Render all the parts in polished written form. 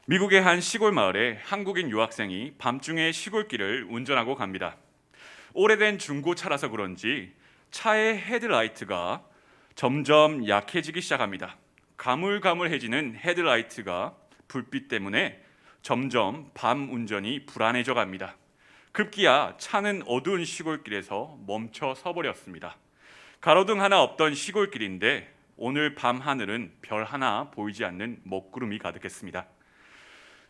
미국의 한 시골 마을에 한국인 유학생이 밤중에 시골길을 운전하고 갑니다. 오래된 중고차라서 그런지 차의 헤드라이트가 점점 약해지기 시작합니다. 가물가물해지는 헤드라이트가 불빛 때문에 점점 밤 운전이 불안해져 갑니다. 급기야 차는 어두운 시골길에서 멈춰 서버렸습니다. 가로등 하나 없던 시골길인데 오늘 밤 하늘은 별 하나 보이지 않는 먹구름이 가득했습니다.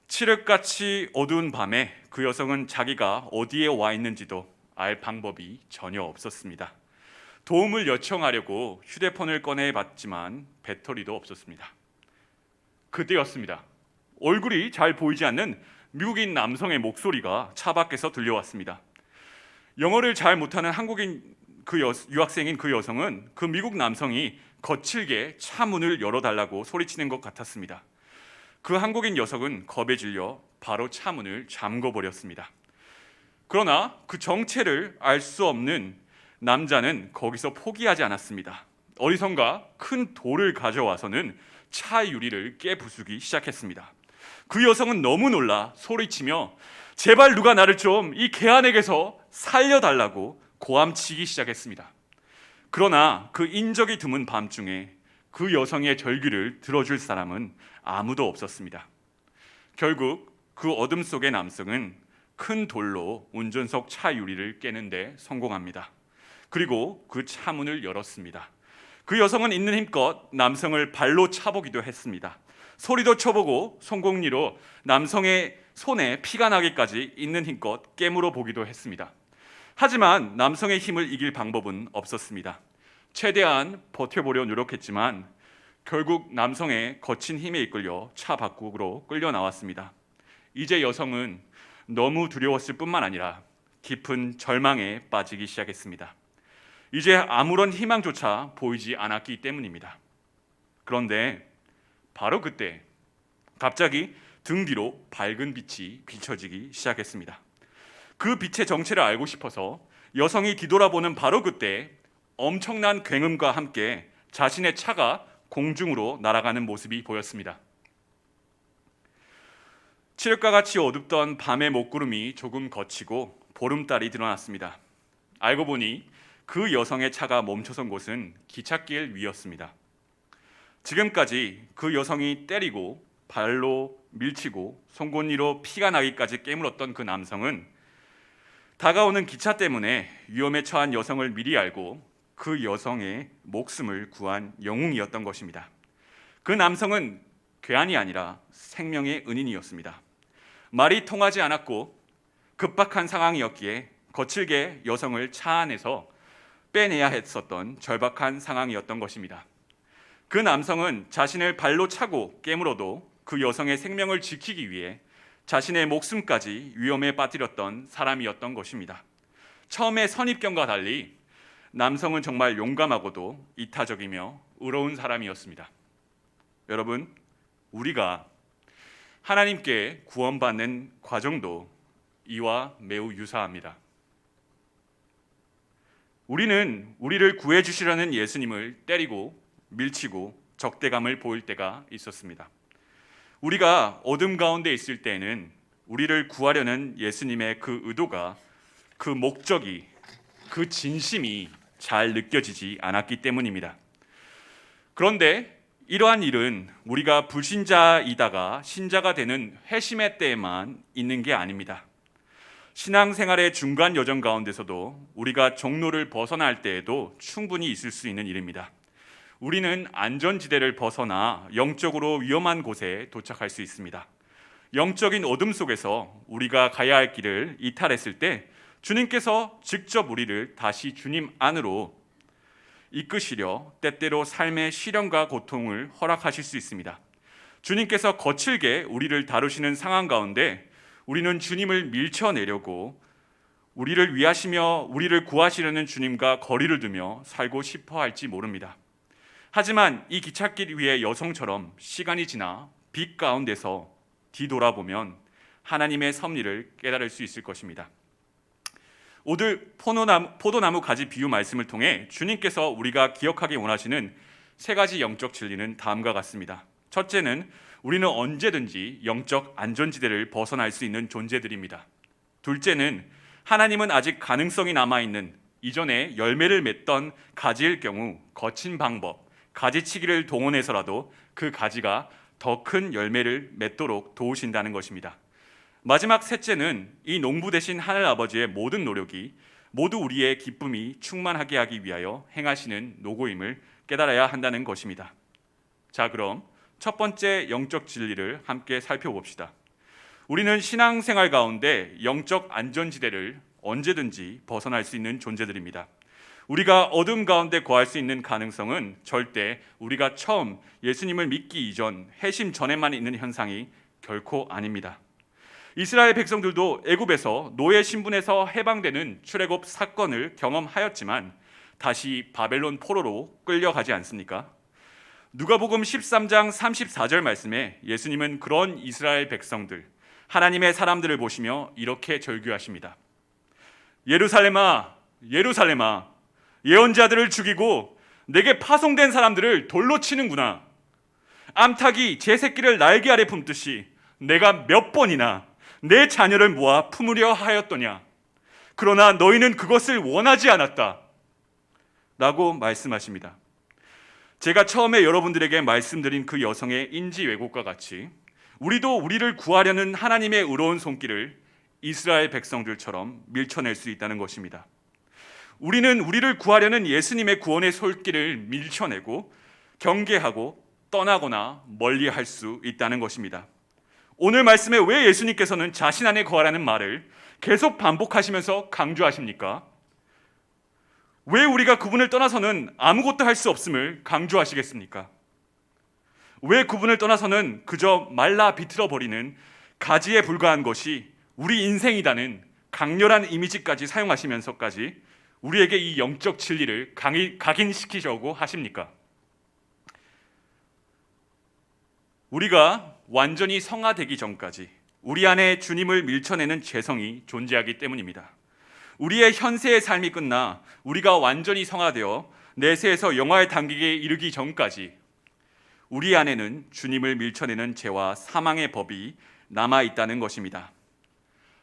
칠흑같이 어두운 밤에 그 여성은 자기가 어디에 와 있는지도 알 방법이 전혀 없었습니다. 도움을 요청하려고 휴대폰을 꺼내 봤지만 배터리도 없었습니다. 그때였습니다. 얼굴이 잘 보이지 않는 미국인 남성의 목소리가 차 밖에서 들려왔습니다. 영어를 잘 못하는 한국인 유학생인 그 여성은 그 미국 남성이 거칠게 차 문을 열어달라고 소리치는 것 같았습니다. 그 한국인 여성은 겁에 질려 바로 차 문을 잠궈버렸습니다. 그러나 그 정체를 알 수 없는 남자는 거기서 포기하지 않았습니다. 어디선가 큰 돌을 가져와서는 차 유리를 깨부수기 시작했습니다. 그 여성은 너무 놀라 소리치며 제발 누가 나를 좀 이 개안에게서 살려달라고 고함치기 시작했습니다. 그러나 그 인적이 드문 밤중에 그 여성의 절규를 들어줄 사람은 아무도 없었습니다. 결국 그 어둠 속의 남성은 큰 돌로 운전석 차 유리를 깨는데 성공합니다. 그리고 그 차 문을 열었습니다. 그 여성은 있는 힘껏 남성을 발로 차보기도 했습니다. 소리도 쳐보고 송곳니로 남성의 손에 피가 나기까지 있는 힘껏 깨물어 보기도 했습니다. 하지만 남성의 힘을 이길 방법은 없었습니다. 최대한 버텨보려 노력했지만 결국 남성의 거친 힘에 이끌려 차 밖으로 끌려 나왔습니다. 이제 여성은 너무 두려웠을 뿐만 아니라 깊은 절망에 빠지기 시작했습니다. 이제 아무런 희망조차 보이지 않았기 때문입니다. 그런데 바로 그때 갑자기 등 뒤로 밝은 빛이 비춰지기 시작했습니다. 그 빛의 정체를 알고 싶어서 여성이 뒤돌아보는 바로 그때 엄청난 굉음과 함께 자신의 차가 공중으로 날아가는 모습이 보였습니다. 칠흑과 같이 어둡던 밤의 먹구름이 조금 걷히고 보름달이 드러났습니다. 알고 보니 그 여성의 차가 멈춰선 곳은 기찻길 위였습니다. 지금까지 그 여성이 때리고 발로 밀치고 송곳니로 피가 나기까지 깨물었던 그 남성은 다가오는 기차 때문에 위험에 처한 여성을 미리 알고 그 여성의 목숨을 구한 영웅이었던 것입니다. 그 남성은 괴한이 아니라 생명의 은인이었습니다. 말이 통하지 않았고 급박한 상황이었기에 거칠게 여성을 차 안에서 빼내야 했었던 절박한 상황이었던 것입니다. 그 남성은 자신을 발로 차고 깨물어도 그 여성의 생명을 지키기 위해 자신의 목숨까지 위험에 빠뜨렸던 사람이었던 것입니다. 처음에 선입견과 달리 남성은 정말 용감하고도 이타적이며 의로운 사람이었습니다. 여러분, 우리가 하나님께 구원받는 과정도 이와 매우 유사합니다. 우리는 우리를 구해주시려는 예수님을 때리고 밀치고 적대감을 보일 때가 있었습니다. 우리가 어둠 가운데 있을 때에는 우리를 구하려는 예수님의 그 의도가, 그 목적이, 그 진심이 잘 느껴지지 않았기 때문입니다. 그런데 이러한 일은 우리가 불신자이다가 신자가 되는 회심의 때에만 있는 게 아닙니다. 신앙생활의 중간 여정 가운데서도 우리가 종로를 벗어날 때에도 충분히 있을 수 있는 일입니다. 우리는 안전지대를 벗어나 영적으로 위험한 곳에 도착할 수 있습니다. 영적인 어둠 속에서 우리가 가야 할 길을 이탈했을 때 주님께서 직접 우리를 다시 주님 안으로 이끄시려 때때로 삶의 시련과 고통을 허락하실 수 있습니다. 주님께서 거칠게 우리를 다루시는 상황 가운데 우리는 주님을 밀쳐내려고 우리를 위하시며 우리를 구하시려는 주님과 거리를 두며 살고 싶어 할지 모릅니다. 하지만 이 기찻길 위의 여성처럼 시간이 지나 빛 가운데서 뒤돌아보면 하나님의 섭리를 깨달을 수 있을 것입니다. 오늘 포도나무 가지 비유 말씀을 통해 주님께서 우리가 기억하기 원하시는 세 가지 영적 진리는 다음과 같습니다. 첫째는 우리는 언제든지 영적 안전지대를 벗어날 수 있는 존재들입니다. 둘째는 하나님은 아직 가능성이 남아있는 이전에 열매를 맺던 가지일 경우 거친 방법, 가지치기를 동원해서라도 그 가지가 더 큰 열매를 맺도록 도우신다는 것입니다. 마지막 셋째는 이 농부 되신 하늘 아버지의 모든 노력이 모두 우리의 기쁨이 충만하게 하기 위하여 행하시는 노고임을 깨달아야 한다는 것입니다. 자, 그럼 첫 번째 영적 진리를 함께 살펴봅시다. 우리는 신앙생활 가운데 영적 안전지대를 언제든지 벗어날 수 있는 존재들입니다. 우리가 어둠 가운데 거할 수 있는 가능성은 절대 우리가 처음 예수님을 믿기 이전, 회심 전에만 있는 현상이 결코 아닙니다. 이스라엘 백성들도 애굽에서 노예 신분에서 해방되는 출애굽 사건을 경험하였지만 다시 바벨론 포로로 끌려가지 않습니까? 누가복음 13장 34절 말씀에 예수님은 그런 이스라엘 백성들, 하나님의 사람들을 보시며 이렇게 절규하십니다. 예루살렘아, 예루살렘아, 예언자들을 죽이고 내게 파송된 사람들을 돌로 치는구나. 암탉이 제 새끼를 날개 아래 품듯이 내가 몇 번이나 내 자녀를 모아 품으려 하였더냐. 그러나 너희는 그것을 원하지 않았다. 라고 말씀하십니다. 제가 처음에 여러분들에게 말씀드린 그 여성의 인지 왜곡과 같이 우리도 우리를 구하려는 하나님의 의로운 손길을 이스라엘 백성들처럼 밀쳐낼 수 있다는 것입니다. 우리는 우리를 구하려는 예수님의 구원의 손길을 밀쳐내고 경계하고 떠나거나 멀리할 수 있다는 것입니다. 오늘 말씀에 왜 예수님께서는 자신 안에 거하라는 말을 계속 반복하시면서 강조하십니까? 왜 우리가 그분을 떠나서는 아무것도 할 수 없음을 강조하시겠습니까? 왜 그분을 떠나서는 그저 말라 비틀어 버리는 가지에 불과한 것이 우리 인생이라는 강렬한 이미지까지 사용하시면서까지 우리에게 이 영적 진리를 각인시키려고 하십니까? 우리가 완전히 성화되기 전까지 우리 안에 주님을 밀쳐내는 죄성이 존재하기 때문입니다. 우리의 현세의 삶이 끝나 우리가 완전히 성화되어 내세에서 영화의 단계에 이르기 전까지 우리 안에는 주님을 밀쳐내는 죄와 사망의 법이 남아있다는 것입니다.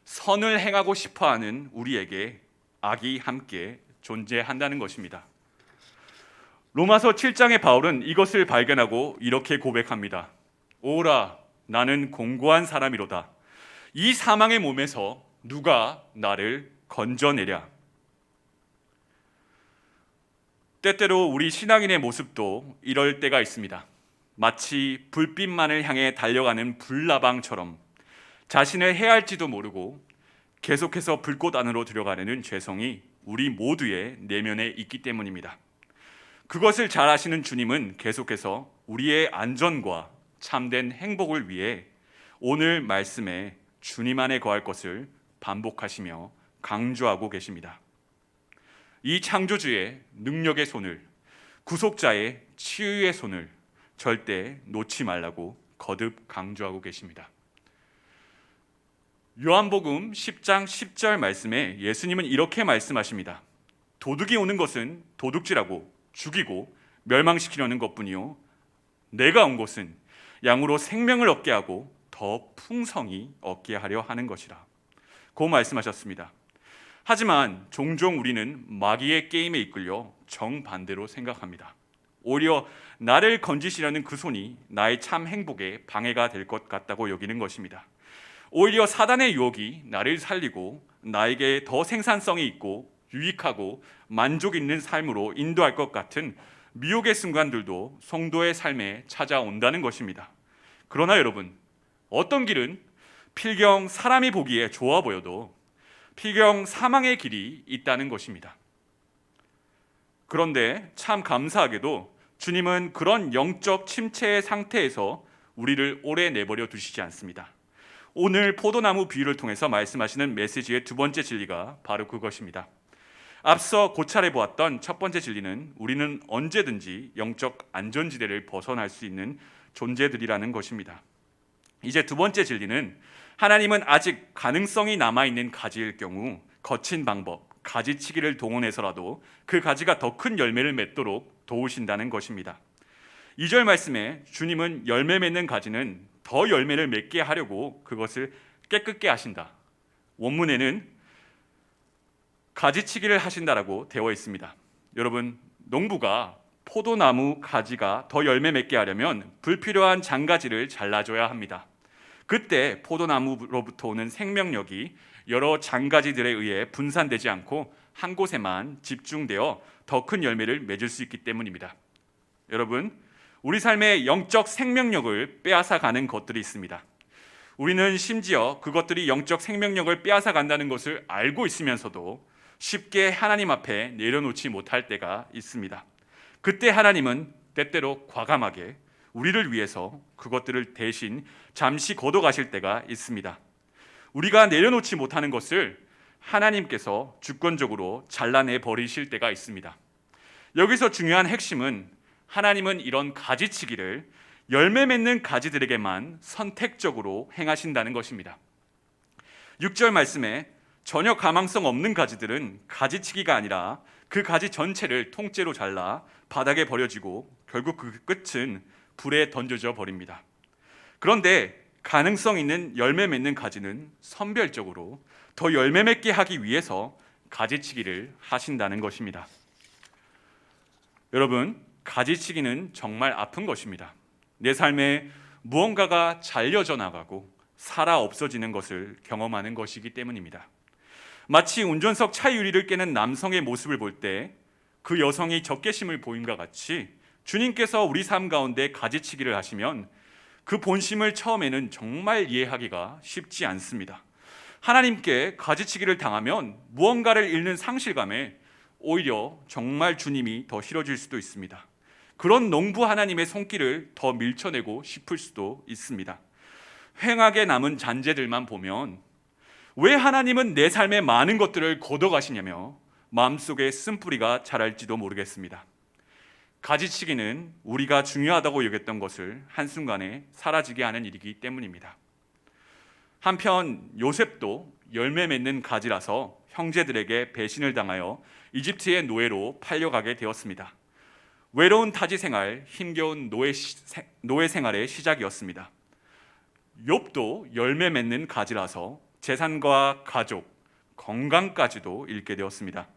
선을 행하고 싶어하는 우리에게 악이 함께 존재한다는 것입니다. 로마서 7장의 바울은 이것을 발견하고 이렇게 고백합니다. 오라, 나는 공고한 사람이로다. 이 사망의 몸에서 누가 나를 건져내랴. 때때로 우리 신앙인의 모습도 이럴 때가 있습니다. 마치 불빛만을 향해 달려가는 불나방처럼 자신을 해할지도 모르고 계속해서 불꽃 안으로 들어가려는 죄성이 우리 모두의 내면에 있기 때문입니다. 그것을 잘 아시는 주님은 계속해서 우리의 안전과 참된 행복을 위해 오늘 말씀에 주님 안에 거할 것을 반복하시며 강조하고 계십니다. 이 창조주의 능력의 손을, 구속자의 치유의 손을 절대 놓지 말라고 거듭 강조하고 계십니다. 요한복음 10장 10절 말씀에 예수님은 이렇게 말씀하십니다. 도둑이 오는 것은 도둑질하고 죽이고 멸망시키려는 것뿐이요 내가 온 것은 양으로 생명을 얻게 하고 더 풍성히 얻게 하려 하는 것이라. 고 말씀하셨습니다. 하지만 종종 우리는 마귀의 게임에 이끌려 정반대로 생각합니다. 오히려 나를 건지시려는 그 손이 나의 참 행복에 방해가 될 것 같다고 여기는 것입니다. 오히려 사단의 유혹이 나를 살리고 나에게 더 생산성이 있고 유익하고 만족 있는 삶으로 인도할 것 같은 미혹의 순간들도 성도의 삶에 찾아온다는 것입니다. 그러나 여러분, 어떤 길은 필경 사람이 보기에 좋아 보여도 필경 사망의 길이 있다는 것입니다. 그런데 참 감사하게도 주님은 그런 영적 침체의 상태에서 우리를 오래 내버려 두시지 않습니다. 오늘 포도나무 비유를 통해서 말씀하시는 메시지의 두 번째 진리가 바로 그것입니다. 앞서 고찰해 보았던 첫 번째 진리는 우리는 언제든지 영적 안전지대를 벗어날 수 있는 존재들이라는 것입니다. 이제 두 번째 진리는 하나님은 아직 가능성이 남아있는 가지일 경우 거친 방법, 가지치기를 동원해서라도 그 가지가 더 큰 열매를 맺도록 도우신다는 것입니다. 2절 말씀에 주님은 열매 맺는 가지는 더 열매를 맺게 하려고 그것을 깨끗게 하신다. 원문에는 가지치기를 하신다라고 되어 있습니다. 여러분, 농부가 포도나무 가지가 더 열매 맺게 하려면 불필요한 장가지를 잘라줘야 합니다. 그때 포도나무로부터 오는 생명력이 여러 장가지들에 의해 분산되지 않고 한 곳에만 집중되어 더 큰 열매를 맺을 수 있기 때문입니다. 여러분, 우리 삶의 영적 생명력을 빼앗아가는 것들이 있습니다. 우리는 심지어 그것들이 영적 생명력을 빼앗아간다는 것을 알고 있으면서도 쉽게 하나님 앞에 내려놓지 못할 때가 있습니다. 그때 하나님은 때때로 과감하게 우리를 위해서 그것들을 대신 잠시 거둬가실 때가 있습니다. 우리가 내려놓지 못하는 것을 하나님께서 주권적으로 잘라내 버리실 때가 있습니다. 여기서 중요한 핵심은 하나님은 이런 가지치기를 열매 맺는 가지들에게만 선택적으로 행하신다는 것입니다. 6절 말씀에 전혀 가망성 없는 가지들은 가지치기가 아니라 그 가지 전체를 통째로 잘라 바닥에 버려지고 결국 그 끝은 불에 던져져 버립니다. 그런데 가능성 있는 열매 맺는 가지는 선별적으로 더 열매 맺게 하기 위해서 가지치기를 하신다는 것입니다. 여러분, 가지치기는 정말 아픈 것입니다. 내 삶에 무언가가 잘려져 나가고 살아 없어지는 것을 경험하는 것이기 때문입니다. 마치 운전석 차 유리를 깨는 남성의 모습을 볼 때 그 여성이 적개심을 보임과 같이 주님께서 우리 삶 가운데 가지치기를 하시면 그 본심을 처음에는 정말 이해하기가 쉽지 않습니다. 하나님께 가지치기를 당하면 무언가를 잃는 상실감에 오히려 정말 주님이 더 싫어질 수도 있습니다. 그런 농부 하나님의 손길을 더 밀쳐내고 싶을 수도 있습니다. 횡하게 남은 잔재들만 보면 왜 하나님은 내 삶의 많은 것들을 걷어가시냐며 마음속에 쓴뿌리가 자랄지도 모르겠습니다. 가지치기는 우리가 중요하다고 여겼던 것을 한순간에 사라지게 하는 일이기 때문입니다. 한편 요셉도 열매 맺는 가지라서 형제들에게 배신을 당하여 이집트의 노예로 팔려가게 되었습니다. 외로운 타지 생활, 힘겨운 노예 생활의 시작이었습니다. 욥도 열매 맺는 가지라서 재산과 가족, 건강까지도 잃게 되었습니다.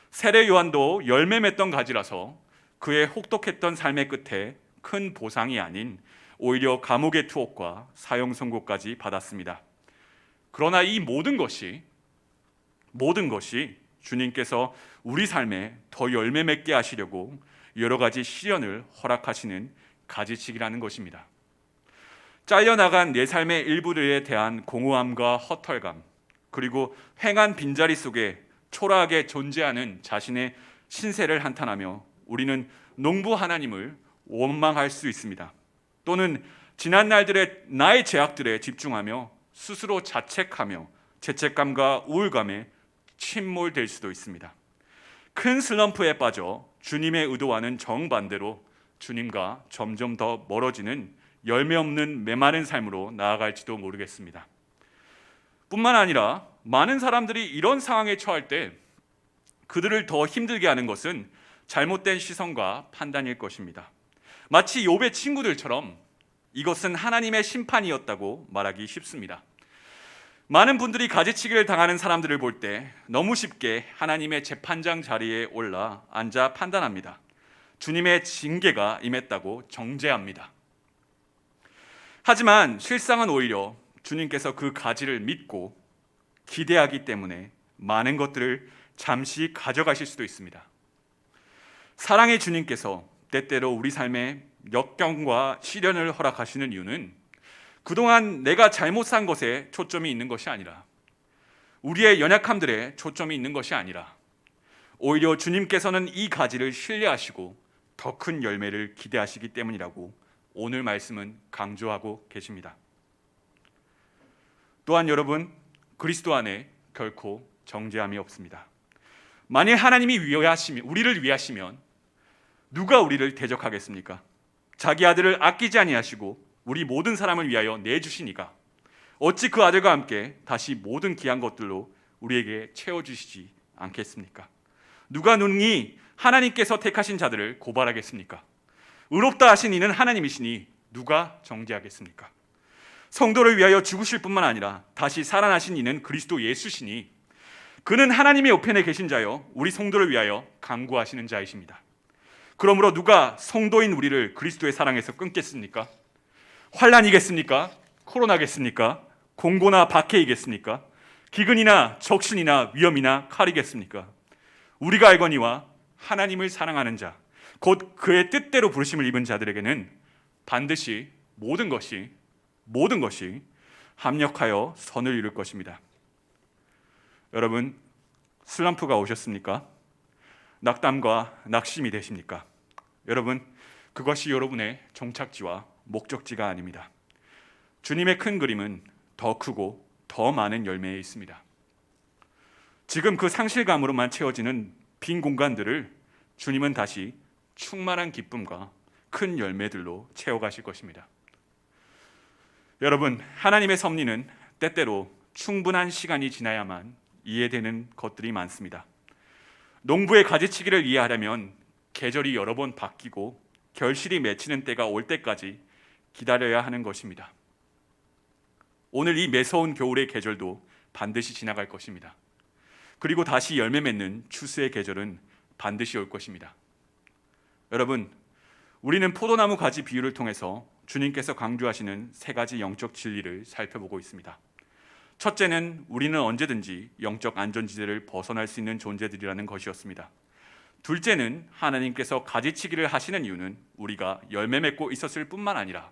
세례 요한도 열매 맺던 가지라서 그의 혹독했던 삶의 끝에 큰 보상이 아닌 오히려 감옥의 투옥과 사형 선고까지 받았습니다. 그러나 이 모든 것이 주님께서 우리 삶에 더 열매 맺게 하시려고 여러 가지 시련을 허락하시는 가지치기라는 것입니다. 잘려나간 내 삶의 일부들에 대한 공허함과 허탈감, 그리고 횡한 빈자리 속에 초라하게 존재하는 자신의 신세를 한탄하며 우리는 농부 하나님을 원망할 수 있습니다. 또는 지난 날들의 나의 죄악들에 집중하며 스스로 자책하며 죄책감과 우울감에 침몰될 수도 있습니다. 큰 슬럼프에 빠져 주님의 의도와는 정반대로 주님과 점점 더 멀어지는 열매 없는 메마른 삶으로 나아갈지도 모르겠습니다. 뿐만 아니라 많은 사람들이 이런 상황에 처할 때 그들을 더 힘들게 하는 것은 잘못된 시선과 판단일 것입니다. 마치 욥의 친구들처럼 이것은 하나님의 심판이었다고 말하기 쉽습니다. 많은 분들이 가지치기를 당하는 사람들을 볼 때 너무 쉽게 하나님의 재판장 자리에 올라 앉아 판단합니다. 주님의 징계가 임했다고 정죄합니다. 하지만 실상은 오히려 주님께서 그 가지를 믿고 기대하기 때문에 많은 것들을 잠시 가져가실 수도 있습니다. 사랑의 주님께서 때때로 우리 삶에 역경과 시련을 허락하시는 이유는 그동안 내가 잘못 산 것에 초점이 있는 것이 아니라, 우리의 연약함들에 초점이 있는 것이 아니라 오히려 주님께서는 이 가지를 신뢰하시고 더 큰 열매를 기대하시기 때문이라고 오늘 말씀은 강조하고 계십니다. 또한 여러분, 그리스도 안에 결코 정죄함이 없습니다. 만일 하나님이 우리를 위하시면 누가 우리를 대적하겠습니까? 자기 아들을 아끼지 아니하시고 우리 모든 사람을 위하여 내주시니까 어찌 그 아들과 함께 다시 모든 귀한 것들로 우리에게 채워주시지 않겠습니까? 누가 능히 하나님께서 택하신 자들을 고발하겠습니까? 의롭다 하신 이는 하나님이시니 누가 정죄하겠습니까? 성도를 위하여 죽으실 뿐만 아니라 다시 살아나신 이는 그리스도 예수시니 그는 하나님의 우편에 계신 자요 우리 성도를 위하여 간구하시는 자이십니다. 그러므로 누가 성도인 우리를 그리스도의 사랑에서 끊겠습니까? 환난이겠습니까? 코로나겠습니까? 공고나 박해이겠습니까? 기근이나 적신이나 위험이나 칼이겠습니까? 우리가 알거니와 하나님을 사랑하는 자, 곧 그의 뜻대로 부르심을 입은 자들에게는 반드시 모든 것이 합력하여 선을 이룰 것입니다. 여러분, 슬럼프가 오셨습니까? 낙담과 낙심이 되십니까? 여러분, 그것이 여러분의 종착지와 목적지가 아닙니다. 주님의 큰 그림은 더 크고 더 많은 열매에 있습니다. 지금 그 상실감으로만 채워지는 빈 공간들을 주님은 다시 충만한 기쁨과 큰 열매들로 채워가실 것입니다. 여러분, 하나님의 섭리는 때때로 충분한 시간이 지나야만 이해되는 것들이 많습니다. 농부의 가지치기를 이해하려면 계절이 여러 번 바뀌고 결실이 맺히는 때가 올 때까지 기다려야 하는 것입니다. 오늘 이 매서운 겨울의 계절도 반드시 지나갈 것입니다. 그리고 다시 열매 맺는 추수의 계절은 반드시 올 것입니다. 여러분, 우리는 포도나무 가지 비유를 통해서 주님께서 강조하시는 세 가지 영적 진리를 살펴보고 있습니다. 첫째는 우리는 언제든지 영적 안전지대를 벗어날 수 있는 존재들이라는 것이었습니다. 둘째는 하나님께서 가지치기를 하시는 이유는 우리가 열매 맺고 있었을 뿐만 아니라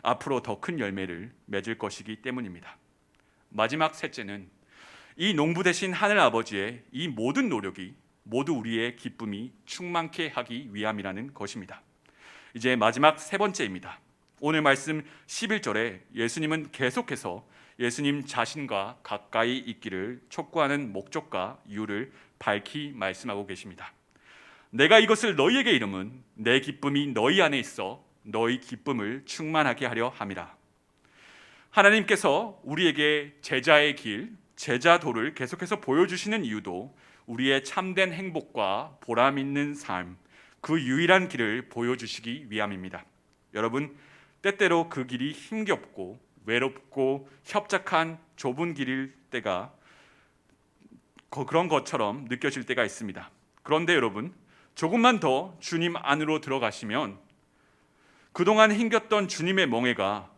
앞으로 더 큰 열매를 맺을 것이기 때문입니다. 마지막 셋째는 이 농부 되신 하늘 아버지의 이 모든 노력이 모두 우리의 기쁨이 충만케 하기 위함이라는 것입니다. 이제 마지막 세 번째입니다. 오늘 말씀 11절에 예수님은 계속해서 예수님 자신과 가까이 있기를 촉구하는 목적과 이유를 밝히 말씀하고 계십니다. 내가 이것을 너희에게 이름은 내 기쁨이 너희 안에 있어 너희 기쁨을 충만하게 하려 함이라. 하나님께서 우리에게 제자의 길, 제자도를 계속해서 보여주시는 이유도 우리의 참된 행복과 보람 있는 삶, 그 유일한 길을 보여주시기 위함입니다. 여러분, 때때로 그 길이 힘겹고 외롭고 협착한 좁은 길일 때가 그런 것처럼 느껴질 때가 있습니다. 그런데 여러분, 조금만 더 주님 안으로 들어가시면 그동안 힘겼던 주님의 멍에가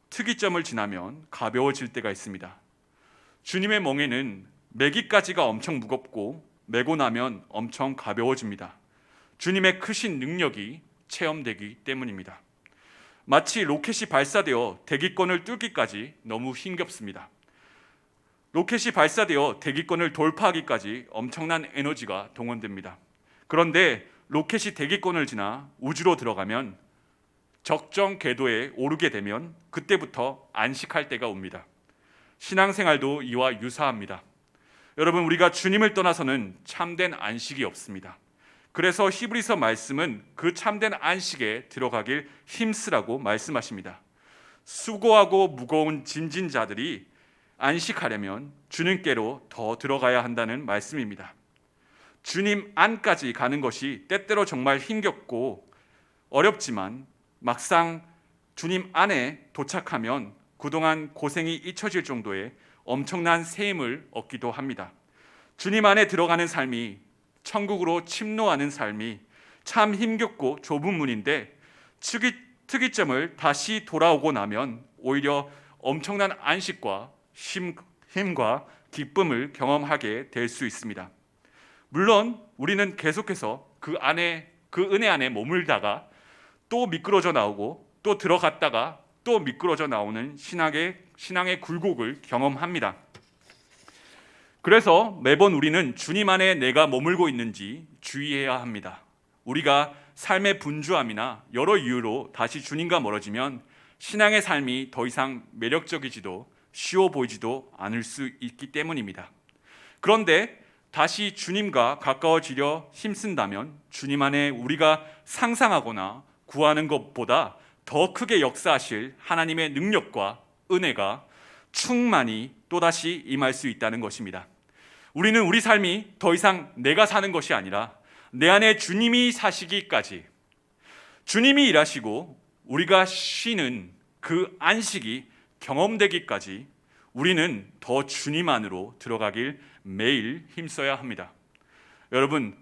특이점을 지나면 가벼워질 때가 있습니다. 주님의 멍에는 매기까지가 엄청 무겁고 메고 나면 엄청 가벼워집니다. 주님의 크신 능력이 체험되기 때문입니다. 마치 로켓이 발사되어 대기권을 뚫기까지 너무 힘겹습니다. 로켓이 발사되어 대기권을 돌파하기까지 엄청난 에너지가 동원됩니다. 그런데 로켓이 대기권을 지나 우주로 들어가면 적정 궤도에 오르게 되면 그때부터 안식할 때가 옵니다. 신앙생활도 이와 유사합니다. 여러분, 우리가 주님을 떠나서는 참된 안식이 없습니다. 그래서 히브리서 말씀은 그 참된 안식에 들어가길 힘쓰라고 말씀하십니다. 수고하고 무거운 짐진 자들이 안식하려면 주님께로 더 들어가야 한다는 말씀입니다. 주님 안까지 가는 것이 때때로 정말 힘겹고 어렵지만 막상 주님 안에 도착하면 그동안 고생이 잊혀질 정도의 엄청난 새 힘을 얻기도 합니다. 주님 안에 들어가는 삶이, 천국으로 침노하는 삶이 참 힘겹고 좁은 문인데 특이점을 다시 돌아오고 나면 오히려 엄청난 안식과 힘과 기쁨을 경험하게 될 수 있습니다. 물론 우리는 계속해서 그 은혜 안에 머물다가 또 미끄러져 나오고 또 들어갔다가 또 미끄러져 나오는 신앙의 굴곡을 경험합니다. 그래서 매번 우리는 주님 안에 내가 머물고 있는지 주의해야 합니다. 우리가 삶의 분주함이나 여러 이유로 다시 주님과 멀어지면 신앙의 삶이 더 이상 매력적이지도 쉬워 보이지도 않을 수 있기 때문입니다. 그런데 다시 주님과 가까워지려 힘쓴다면 주님 안에 우리가 상상하거나 구하는 것보다 더 크게 역사하실 하나님의 능력과 은혜가 충만히 또다시 임할 수 있다는 것입니다. 우리는 우리 삶이 더 이상 내가 사는 것이 아니라 내 안에 주님이 사시기까지, 주님이 일하시고 우리가 쉬는 그 안식이 경험되기까지 우리는 더 주님 안으로 들어가길 매일 힘써야 합니다. 여러분,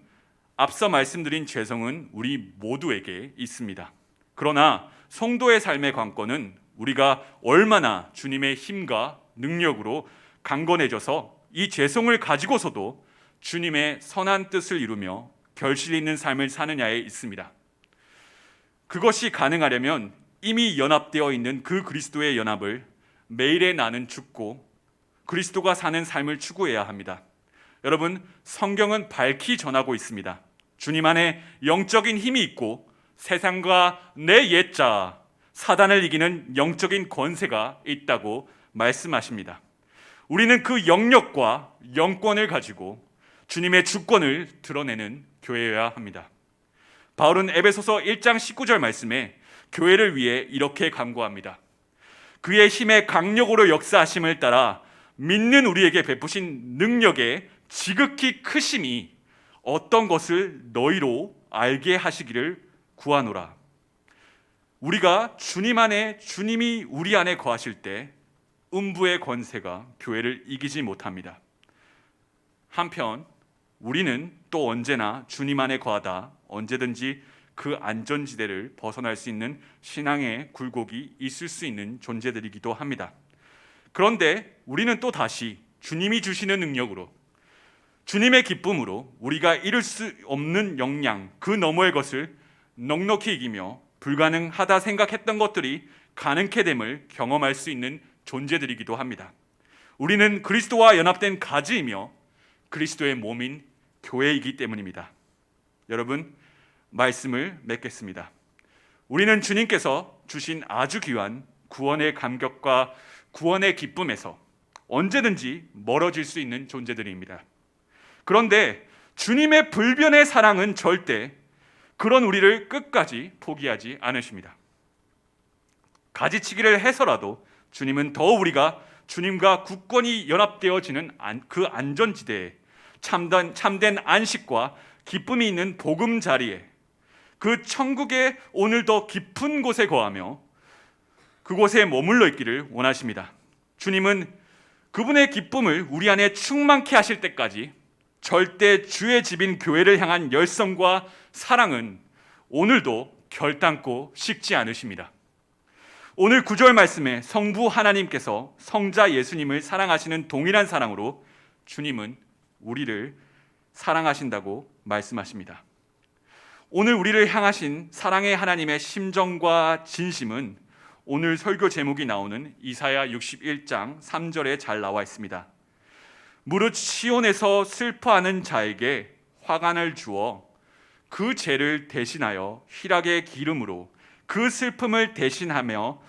앞서 말씀드린 죄성은 우리 모두에게 있습니다. 그러나 성도의 삶의 관건은 우리가 얼마나 주님의 힘과 능력으로 강건해져서 이 죄성을 가지고서도 주님의 선한 뜻을 이루며 결실 있는 삶을 사느냐에 있습니다. 그것이 가능하려면 이미 연합되어 있는 그 그리스도의 연합을 매일의 나는 죽고 그리스도가 사는 삶을 추구해야 합니다. 여러분, 성경은 밝히 전하고 있습니다. 주님 안에 영적인 힘이 있고 세상과 내 옛자 사단을 이기는 영적인 권세가 있다고 말씀하십니다. 우리는 그 영력과 영권을 가지고 주님의 주권을 드러내는 교회여야 합니다. 바울은 에베소서 1장 19절 말씀에 교회를 위해 이렇게 간구합니다. 그의 힘의 강력으로 역사하심을 따라 믿는 우리에게 베푸신 능력의 지극히 크심이 어떤 것을 너희로 알게 하시기를 구하노라. 우리가 주님 안에, 주님이 우리 안에 거하실 때 음부의 권세가 교회를 이기지 못합니다. 한편 우리는 또 언제나 주님 안에 거하다 언제든지 그 안전지대를 벗어날 수 있는 신앙의 굴곡이 있을 수 있는 존재들이기도 합니다. 그런데 우리는 또 다시 주님이 주시는 능력으로, 주님의 기쁨으로 우리가 이룰 수 없는 역량, 그 너머의 것을 넉넉히 이기며 불가능하다 생각했던 것들이 가능케 됨을 경험할 수 있는 존재들이기도 합니다. 우리는 그리스도와 연합된 가지이며 그리스도의 몸인 교회이기 때문입니다. 여러분, 말씀을 맺겠습니다. 우리는 주님께서 주신 아주 귀한 구원의 감격과 구원의 기쁨에서 언제든지 멀어질 수 있는 존재들입니다. 그런데 주님의 불변의 사랑은 절대 그런 우리를 끝까지 포기하지 않으십니다. 가지치기를 해서라도 주님은 더 우리가 주님과 굳건히 연합되어지는 그 안전지대에 참된 안식과 기쁨이 있는 복음 자리에, 그 천국의 오늘 더 깊은 곳에 거하며 그곳에 머물러 있기를 원하십니다. 주님은 그분의 기쁨을 우리 안에 충만케 하실 때까지 절대 주의 집인 교회를 향한 열성과 사랑은 오늘도 결단코 식지 않으십니다. 오늘 9절 말씀에 성부 하나님께서 성자 예수님을 사랑하시는 동일한 사랑으로 주님은 우리를 사랑하신다고 말씀하십니다. 오늘 우리를 향하신 사랑의 하나님의 심정과 진심은 오늘 설교 제목이 나오는 이사야 61장 3절에 잘 나와 있습니다. 무릇 시온에서 슬퍼하는 자에게 화관을 주어 그 죄를 대신하여 희락의 기름으로 그 슬픔을 대신하며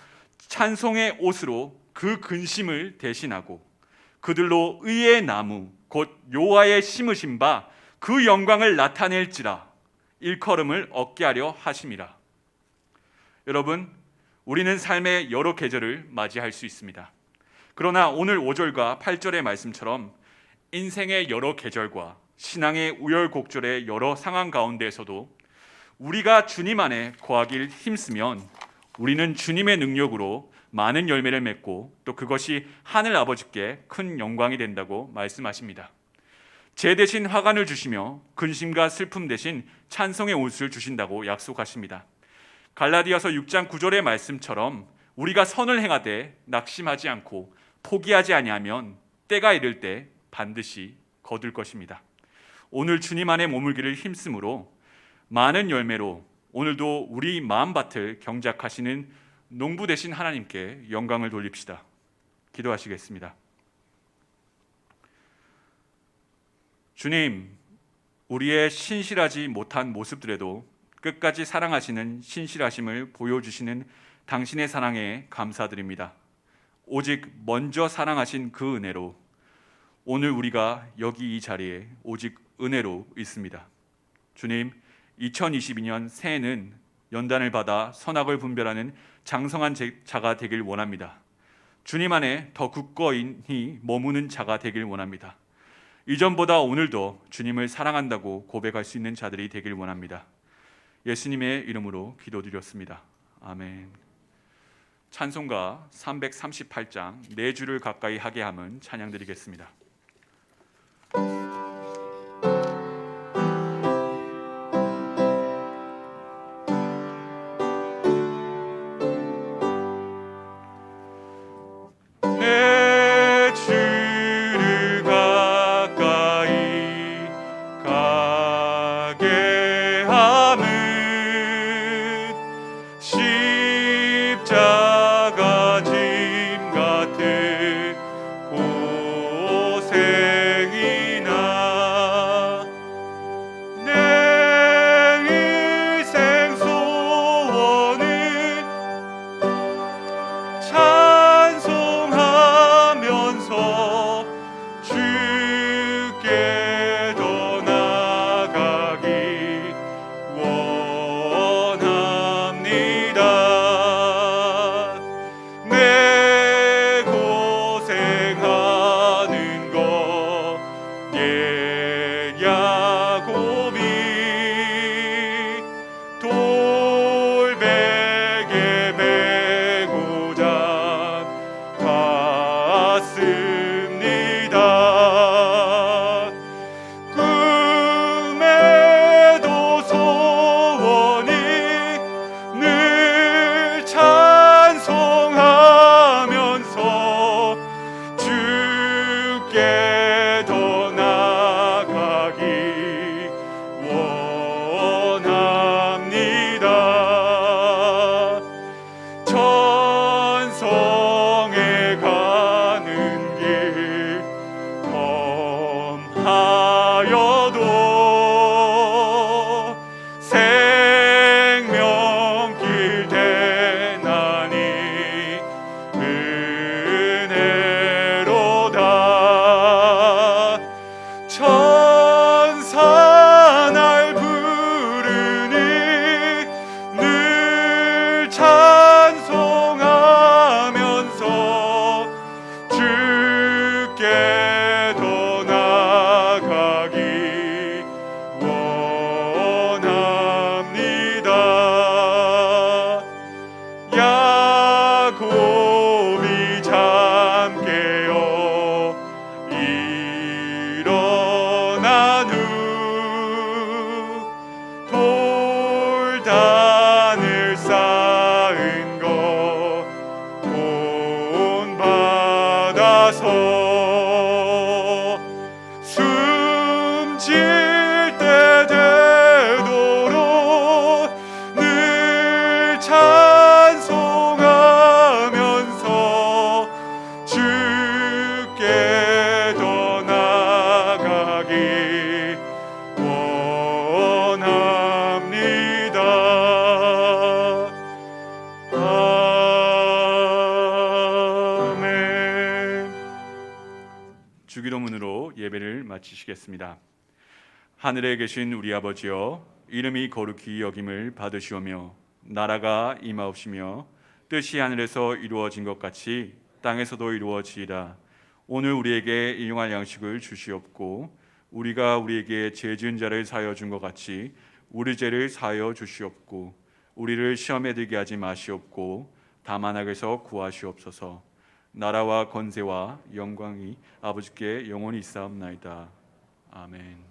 찬송의 옷으로 그 근심을 대신하고 그들로 의의 나무 곧 여호와의 심으신 바 그 영광을 나타낼지라 일컬음을 얻게 하려 하심이라. 여러분, 우리는 삶의 여러 계절을 맞이할 수 있습니다. 그러나 오늘 5절과 8절의 말씀처럼 인생의 여러 계절과 신앙의 우열곡절의 여러 상황 가운데에서도 우리가 주님 안에 거하길 힘쓰면 우리는 주님의 능력으로 많은 열매를 맺고 또 그것이 하늘 아버지께 큰 영광이 된다고 말씀하십니다. 죄 대신 화관을 주시며 근심과 슬픔 대신 찬송의 옷을 주신다고 약속하십니다. 갈라디아서 6장 9절의 말씀처럼 우리가 선을 행하되 낙심하지 않고 포기하지 아니하면 때가 이를 때 반드시 거둘 것입니다. 오늘 주님 안에 머물기를 힘쓰므로 많은 열매로 오늘도 우리 마음밭을 경작하시는 농부 되신 하나님께 영광을 돌립시다. 기도하시겠습니다. 주님, 우리의 신실하지 못한 모습들에도 끝까지 사랑하시는 신실하심을 보여주시는 당신의 사랑에 감사드립니다. 오직 먼저 사랑하신 그 은혜로 오늘 우리가 여기 이 자리에 오직 은혜로 있습니다. 주님, 2022년 새해는 연단을 받아 선악을 분별하는 장성한 자가 되길 원합니다. 주님 안에 더 굳건히 머무는 자가 되길 원합니다. 이전보다 오늘도 주님을 사랑한다고 고백할 수 있는 자들이 되길 원합니다. 예수님의 이름으로 기도드렸습니다. 아멘. 찬송가 338장 네 주를 가까이 하게 함은 찬양 드리겠습니다. 내 주를 가까이 가게 함은 십자가 짐 같은 고생이나 내 인생 소원은 찬송하면서 주께 더 나아가기 원합니다. 내 고생하는 것 옛 야곱이 돌베개 메고자 갔습니다. 꿈에도 소원이 늘 찬송하면서 주께 더 나아가기 원합니다. 천성에 가는 길 험하여도 생명길 대나니 은혜로다. 천사 날 부르니 늘 찬송하면서 주께 더 나아가기 원합니다. 야곱이 잠 깨어 일어난 후 돌단을 쌓은 것 본받아서 숨질 때 되도록 늘 찬송하면서 주께 더 나아가기 원합니다. 아멘. 주기도문으로 예배를 마치시겠습니다. 하늘에 계신 우리 아버지여, 이름이 거룩히 여김을 받으시오며 나라가 임하옵시며 뜻이 하늘에서 이루어진 것 같이 땅에서도 이루어지이다. 오늘 우리에게 일용할 양식을 주시옵고 우리가 우리에게 죄 지은 자를 사하여 준 것 같이 우리 죄를 사하여 주시옵고 우리를 시험에 들게 하지 마시옵고 다만 악에서 구하시옵소서. 나라와 권세와 영광이 아버지께 영원히 있사옵나이다. 아멘.